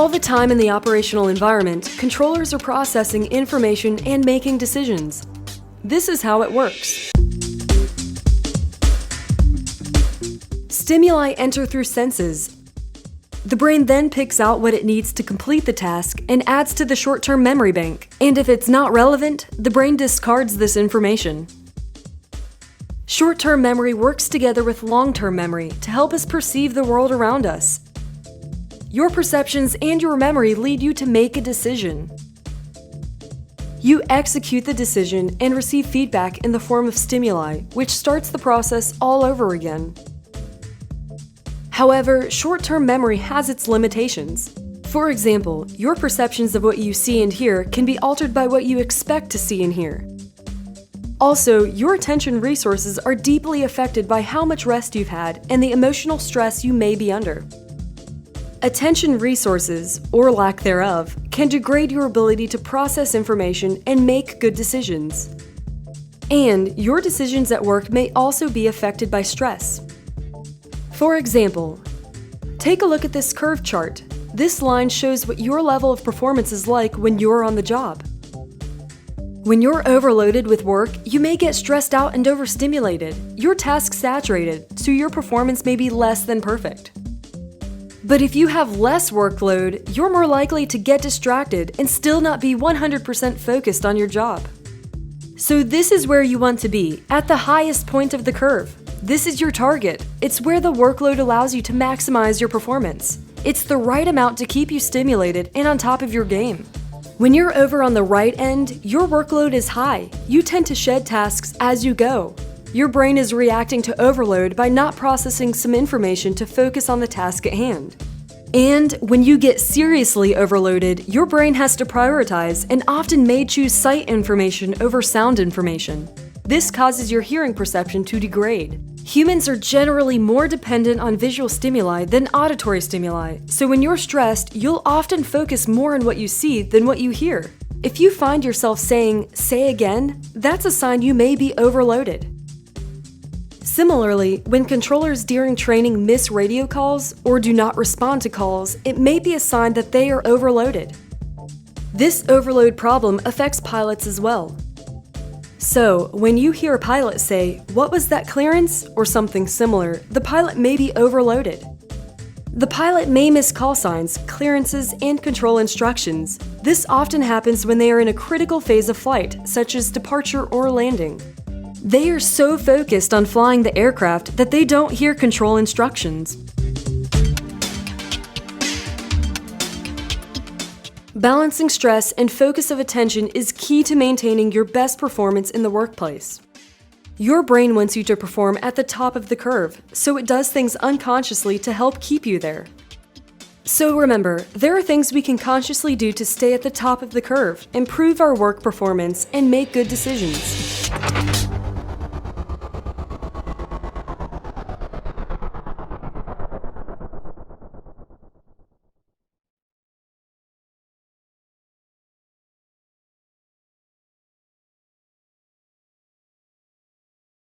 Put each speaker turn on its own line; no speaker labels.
All the time in the operational environment, controllers are processing information and making decisions. This is how it works. Stimuli enter through senses. The brain then picks out what it needs to complete the task and adds to the short-term memory bank. And if it's not relevant, the brain discards this information. Short-term memory works together with long-term memory to help us perceive the world around us. Your perceptions and your memory lead you to make a decision. You execute the decision and receive feedback in the form of stimuli, which starts the process all over again. However, short-term memory has its limitations. For example, your perceptions of what you see and hear can be altered by what you expect to see and hear. Also, your attention resources are deeply affected by how much rest you've had and the emotional stress you may be under. Attention resources, or lack thereof, can degrade your ability to process information and make good decisions. And your decisions at work may also be affected by stress. For example, take a look at this curve chart. This line shows what your level of performance is like when you're on the job. When you're overloaded with work, you may get stressed out and overstimulated. Your task saturated, so your performance may be less than perfect. But if you have less workload, you're more likely to get distracted and still not be 100% focused on your job. So this is where you want to be, at the highest point of the curve. This is your target. It's where the workload allows you to maximize your performance. It's the right amount to keep you stimulated and on top of your game. When you're over on the right end, your workload is high. You tend to shed tasks as you go. Your brain is reacting to overload by not processing some information to focus on the task at hand. And when you get seriously overloaded, your brain has to prioritize and often may choose sight information over sound information. This causes your hearing perception to degrade. Humans are generally more dependent on visual stimuli than auditory stimuli, so when you're stressed, you'll often focus more on what you see than what you hear. If you find yourself saying, "say again," that's a sign you may be overloaded. Similarly, when controllers during training miss radio calls or do not respond to calls, it may be a sign that they are overloaded. This overload problem affects pilots as well. So, when you hear a pilot say, "What was that clearance?" or something similar, the pilot may be overloaded. The pilot may miss call signs, clearances, and control instructions. This often happens when they are in a critical phase of flight, such as departure or landing. They are so focused on flying the aircraft that they don't hear control instructions. Balancing stress and focus of attention is key to maintaining your best performance in the workplace. Your brain wants you to perform at the top of the curve, so it does things unconsciously to help keep you there. So remember, there are things we can consciously do to stay at the top of the curve, improve our work performance, and make good decisions.